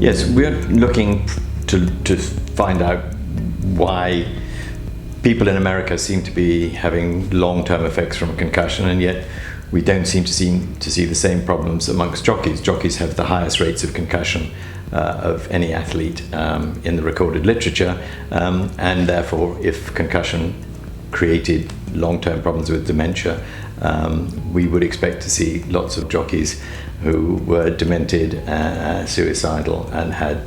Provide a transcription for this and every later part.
Yes, we're looking to find out why people in America seem to be having long-term effects from concussion, and yet we don't seem to see the same problems amongst jockeys. Jockeys have the highest rates of concussion of any athlete in the recorded literature, and therefore if concussion created long-term problems with dementia, we would expect to see lots of jockeys who were demented, suicidal, and had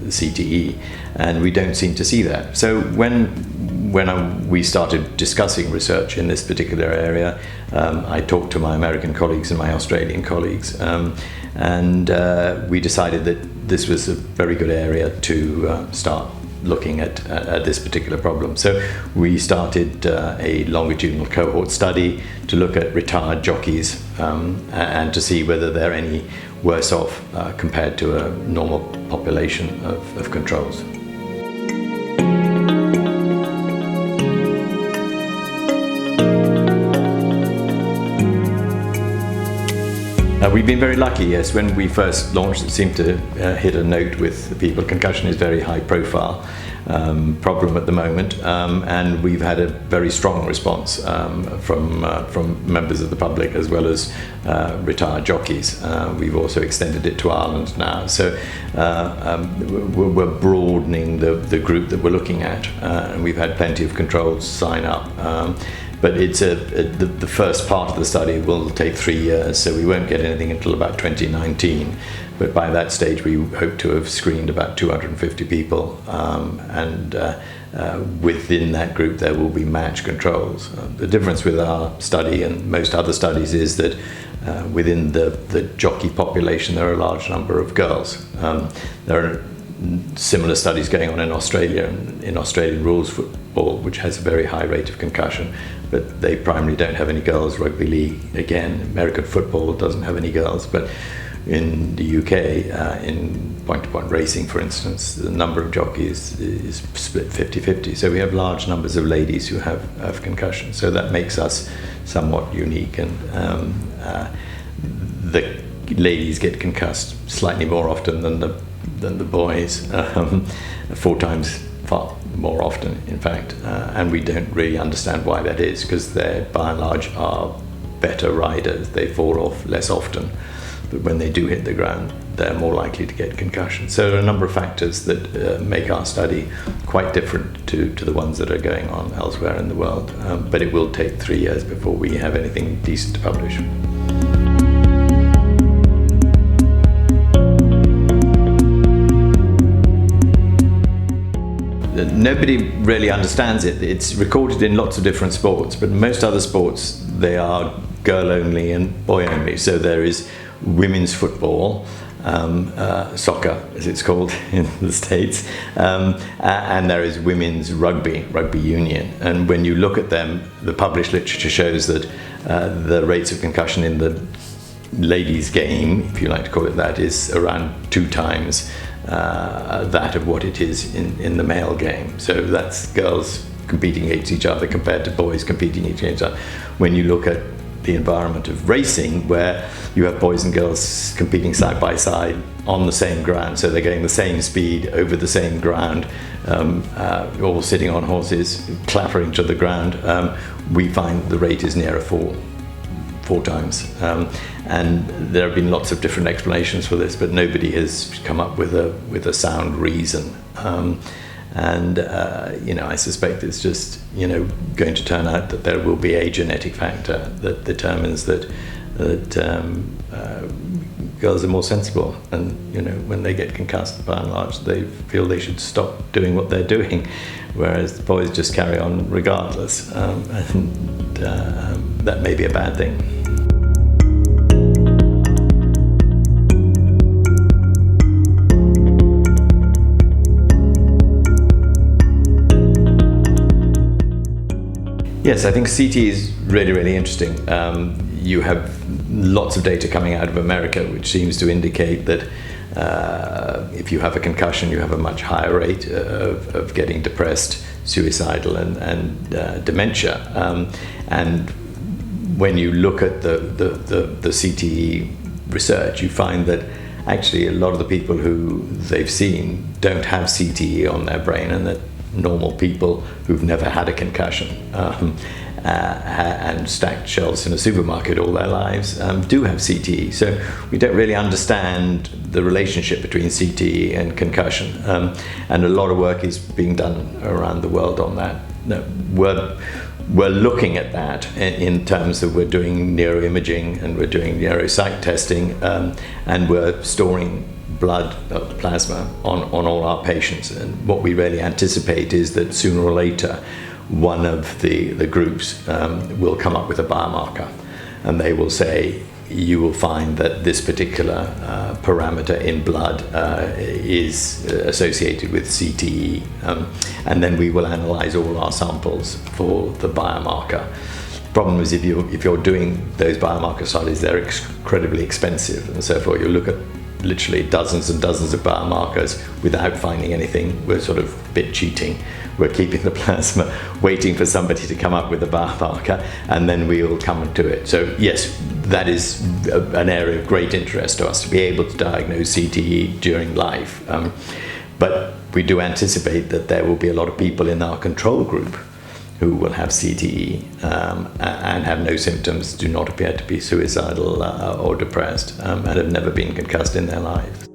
CTE, and we don't seem to see that. So when we started discussing research in this particular area, I talked to my American colleagues and my Australian colleagues, and we decided that this was a very good area to start looking at this particular problem. So we started a longitudinal cohort study to look at retired jockeys and to see whether they're any worse off compared to a normal population of controls. We've been very lucky, yes. When we first launched, it seemed to hit a note with the people. Concussion is a very high profile problem at the moment, and we've had a very strong response from members of the public as well as retired jockeys. We've also extended it to Ireland now, so we're broadening the group that we're looking at, and we've had plenty of controls sign up. But it's the first part of the study will take 3 years, so we won't get anything until about 2019. But by that stage, we hope to have screened about 250 people, and within that group, there will be matched controls. The difference with our study and most other studies is that within the jockey population, there are a large number of girls. There are similar studies going on in Australia, in Australian rules football, which has a very high rate of concussion, but they primarily don't have any girls. Rugby league, again, American football doesn't have any girls, but in the UK, in point-to-point racing, for instance, the number of jockeys is split 50-50. So we have large numbers of ladies who have concussion. So that makes us somewhat unique, and the ladies get concussed slightly more often than the boys, 4 times far more often, in fact, and we don't really understand why that is, because they by and large are better riders. They fall off less often, but when they do hit the ground, they're more likely to get concussion. So there are a number of factors that make our study quite different to the ones that are going on elsewhere in the world, but it will take 3 years before we have anything decent to publish. Nobody really understands it. It's recorded in lots of different sports, but most other sports, they are girl only and boy only. So there is women's football, soccer as it's called in the States, and there is women's rugby union. And when you look at them, the published literature shows that the rates of concussion in the ladies' game, if you like to call it that, is around 2 times that of what it is in the male game. So that's girls competing against each other compared to boys competing against each other. When you look at the environment of racing, where you have boys and girls competing side by side on the same ground, so they're getting the same speed over the same ground, all sitting on horses, clattering to the ground, we find the rate is nearer 4 times. And there have been lots of different explanations for this, but nobody has come up with a sound reason. I suspect it's just going to turn out that there will be a genetic factor that determines that girls are more sensible, and when they get concussed, by and large, they feel they should stop doing what they're doing, whereas the boys just carry on regardless, and that may be a bad thing. Yes, I think CT is really, really interesting. You have lots of data coming out of America which seems to indicate that if you have a concussion, you have a much higher rate of getting depressed, suicidal, and dementia. And when you look at the CTE research, you find that actually a lot of the people who they've seen don't have CTE on their brain, and that normal people who've never had a concussion and stacked shelves in a supermarket all their lives do have CTE. So we don't really understand the relationship between CTE and concussion, and a lot of work is being done around the world on that. No, we're looking at that in terms of we're doing neuroimaging and we're doing neuropsych testing, and we're storing blood plasma on all our patients. And what we really anticipate is that sooner or later one of the groups will come up with a biomarker, and they will say, you will find that this particular parameter in blood is associated with CTE, and then we will analyze all our samples for the biomarker. The problem is if you're doing those biomarker studies, they're incredibly expensive, and so forth. You look at literally dozens and dozens of biomarkers without finding anything. We're sort of a bit cheating. We're keeping the plasma, waiting for somebody to come up with a biomarker, and then we'll come to it. So yes, that is an area of great interest to us, to be able to diagnose CTE during life. But we do anticipate that there will be a lot of people in our control group who will have CTE and have no symptoms, do not appear to be suicidal or depressed, and have never been concussed in their lives.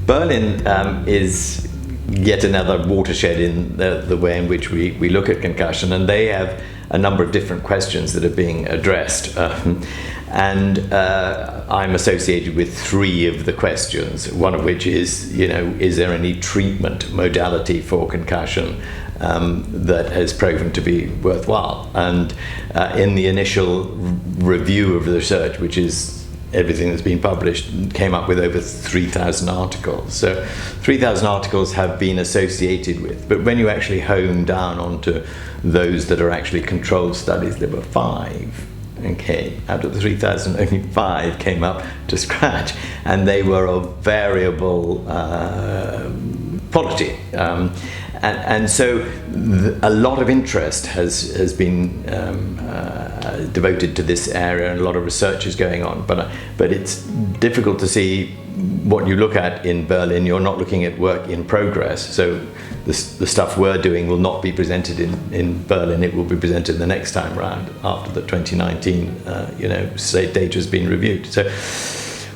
Berlin is yet another watershed in the way in which we look at concussion, and they have a number of different questions that are being addressed. And I'm associated with 3 of the questions, one of which is, is there any treatment modality for concussion that has proven to be worthwhile? And in the initial review of the research, which is everything that's been published, came up with over 3,000 articles. So 3,000 articles have been associated with, but when you actually hone down onto those that are actually controlled studies, there were 5. Okay, out of the 3,000, only 5 came up to scratch, and they were of variable quality. And so a lot of interest has been devoted to this area, and a lot of research is going on. But it's difficult to see what you look at in Berlin. You're not looking at work in progress. So the stuff we're doing will not be presented in Berlin. It will be presented the next time round after the 2019 data has been reviewed. So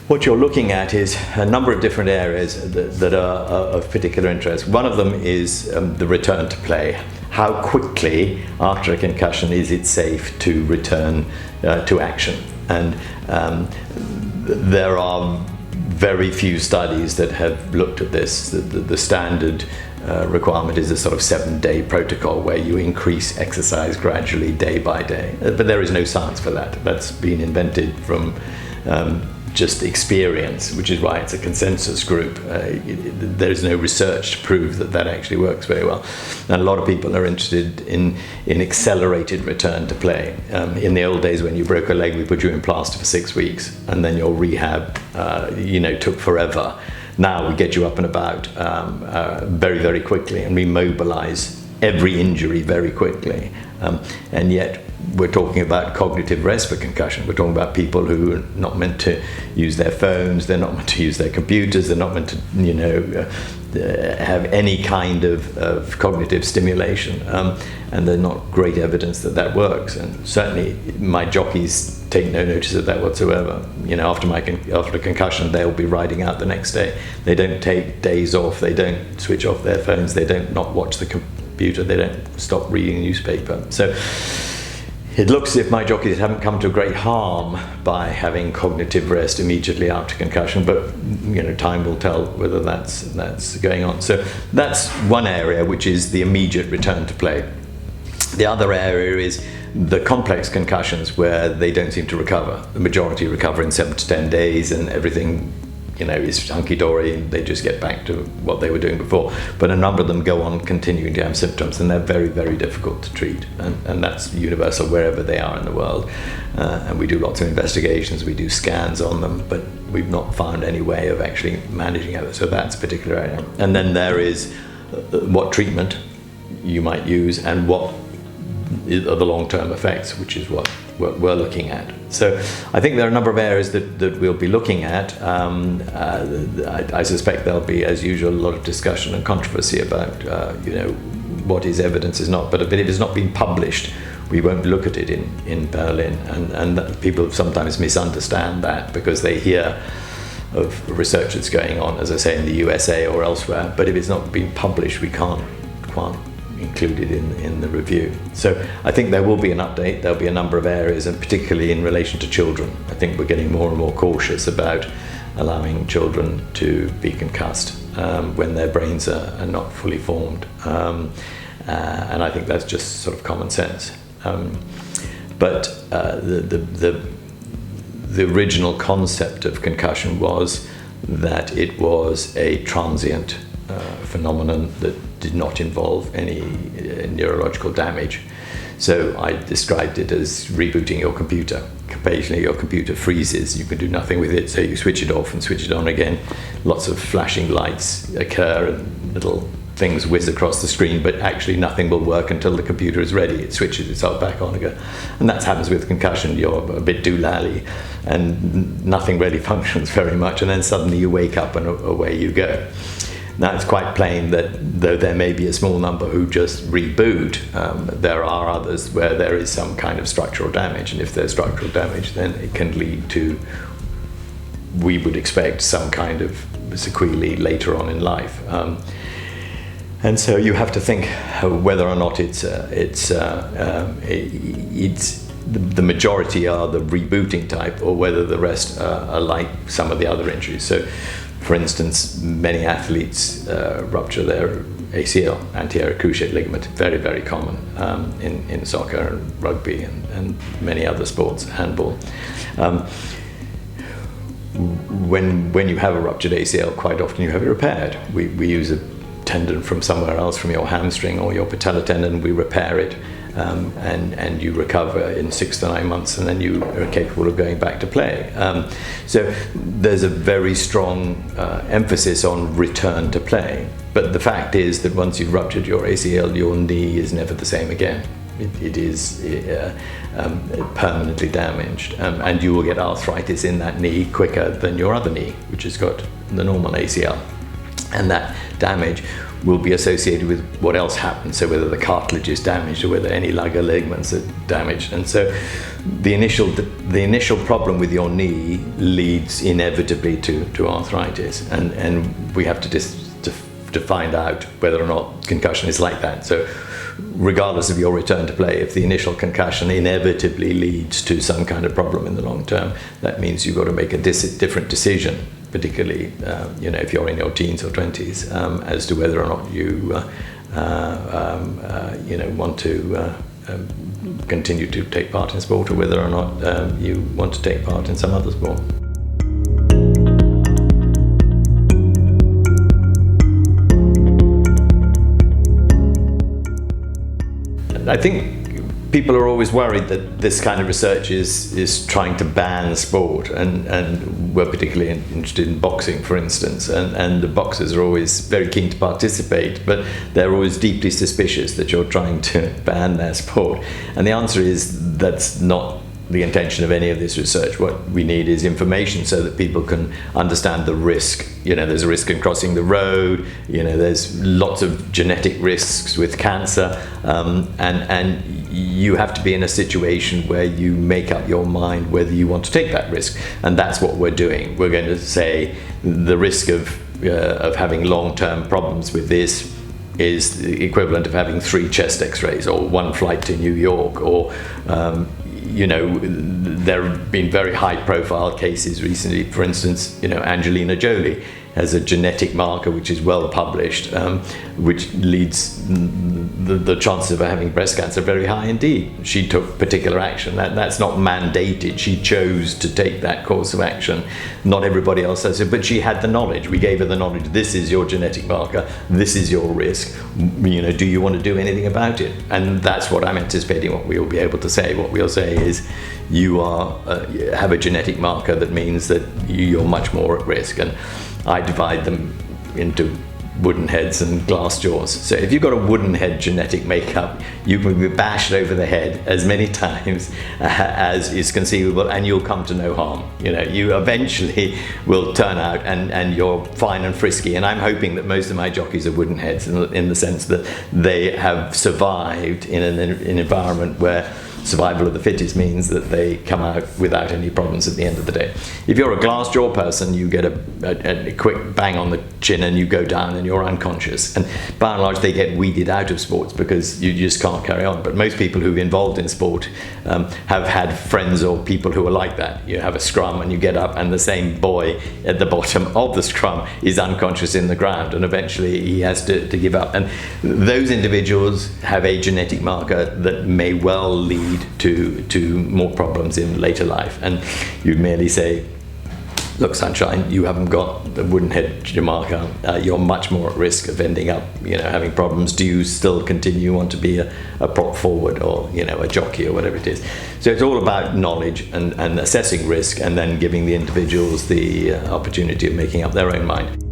what you're looking at is a number of different areas that are of particular interest. One of them is the return to play. How quickly after a concussion is it safe to return to action? And there are very few studies that have looked at this. The standard requirement is a sort of 7-day protocol where you increase exercise gradually day by day. But there is no science for that. That's been invented from just experience, which is why it's a consensus group. There's no research to prove that actually works very well. And a lot of people are interested in accelerated return to play. In the old days when you broke a leg, we put you in plaster for 6 weeks, and then your rehab took forever. Now we get you up and about very, very quickly, and we mobilize every injury very quickly. And yet we're talking about cognitive rest for concussion. We're talking about people who are not meant to use their phones, they're not meant to use their computers, they're not meant to have any kind of cognitive stimulation, and there's not great evidence that works. And certainly my jockeys take no notice of that whatsoever. After a concussion, they'll be riding out the next day. They don't take days off, they don't switch off their phones, they don't not watch the computer, they don't stop reading the newspaper. So it looks as if my jockeys haven't come to great harm by having cognitive rest immediately after concussion, but time will tell whether that's going on. So that's one area, which is the immediate return to play. The other area is the complex concussions, where they don't seem to recover. The majority recover in 7 to 10 days, and everything is hunky-dory and they just get back to what they were doing before. But a number of them go on continuing to have symptoms, and they're very, very difficult to treat. And that's universal wherever they are in the world. And we do lots of investigations, we do scans on them, but we've not found any way of actually managing it. So that's a particular area. And then there is what treatment you might use and what are the long-term effects, which is what we're looking at. So I think there are a number of areas that we'll be looking at. I suspect there'll be, as usual, a lot of discussion and controversy about what is evidence is not. But if it has not been published, we won't look at it in Berlin. And people sometimes misunderstand that because they hear of research that's going on, as I say, in the USA or elsewhere. But if it's not been published, we can't included in the review. So I think there will be an update. There'll be a number of areas, and particularly in relation to children. I think we're getting more and more cautious about allowing children to be concussed when their brains are not fully formed. And I think that's just sort of common sense. But the original concept of concussion was that it was a transient phenomenon that did not involve any neurological damage. So I described it as rebooting your computer. Occasionally your computer freezes, you can do nothing with it, so you switch it off and switch it on again. Lots of flashing lights occur and little things whiz across the screen, but actually nothing will work until the computer is ready. It switches itself back on again. And that happens with concussion. You're a bit doolally and nothing really functions very much, and then suddenly you wake up and away you go. Now, it's quite plain that though there may be a small number who just reboot, there are others where there is some kind of structural damage. And if there's structural damage, then it can lead to, we would expect, some kind of sequelae later on in life. And so you have to think whether or not it's the majority are the rebooting type, or whether the rest are like some of the other injuries. So, for instance, many athletes rupture their ACL, anterior cruciate ligament, very, very common in soccer and rugby and many other sports, handball. When you have a ruptured ACL, quite often you have it repaired. We use a tendon from somewhere else, from your hamstring or your patella tendon, we repair it. And you recover in 6 to 9 months, and then you are capable of going back to play. So there's a very strong emphasis on return to play. But the fact is that once you've ruptured your ACL, your knee is never the same again. It is permanently damaged, and you will get arthritis in that knee quicker than your other knee, which has got the normal ACL. And that damage will be associated with what else happens, so whether the cartilage is damaged or whether any ligaments are damaged. And so the initial problem with your knee leads inevitably to arthritis, and we have to find out whether or not concussion is like that. So regardless of your return to play, if the initial concussion inevitably leads to some kind of problem in the long term, that means you've got to make a different decision, particularly if you're in your teens or 20s, as to whether or not you want to continue to take part in sport, or whether or not you want to take part in some other sport. I think people are always worried that this kind of research is trying to ban sport, and we're particularly interested in boxing, for instance, and the boxers are always very keen to participate, but they're always deeply suspicious that you're trying to ban their sport. And the answer is that's not the intention of any of this research. What we need is information so that people can understand the risk. There's a risk in crossing the road, there's lots of genetic risks with cancer, and you have to be in a situation where you make up your mind whether you want to take that risk. And that's what we're doing. We're going to say the risk of having long-term problems with this is the equivalent of having 3 chest x-rays or 1 flight to New York, or there have been very high-profile cases recently. For instance, Angelina Jolie has a genetic marker which is well published, which leads the chances of her having breast cancer very high indeed. She took particular action. That's not mandated. She chose to take that course of action. Not everybody else does it, but she had the knowledge. We gave her the knowledge. This is your genetic marker. This is your risk. Do you want to do anything about it? And that's what I'm anticipating. What we'll be able to say. What we'll say is, you have a genetic marker that means that you're much more at risk. And I divide them into wooden heads and glass jaws. So if you've got a wooden head genetic makeup, you can be bashed over the head as many times as is conceivable, and you'll come to no harm. You eventually will turn out and you're fine and frisky. And I'm hoping that most of my jockeys are wooden heads in the sense that they have survived in an environment where survival of the fittest means that they come out without any problems at the end of the day. If you're a glass jaw person, you get a quick bang on the chin and you go down and you're unconscious. And by and large, they get weeded out of sports because you just can't carry on. But most people who've involved in sport have had friends or people who are like that. You have a scrum and you get up and the same boy at the bottom of the scrum is unconscious in the ground, and eventually he has to give up. And those individuals have a genetic marker that may well lead to more problems in later life. And you merely say, look, sunshine, you haven't got a wooden head marker. You're much more at risk of ending up, having problems. Do you still want to be a prop forward or, a jockey or whatever it is? So it's all about knowledge and assessing risk, and then giving the individuals the opportunity of making up their own mind.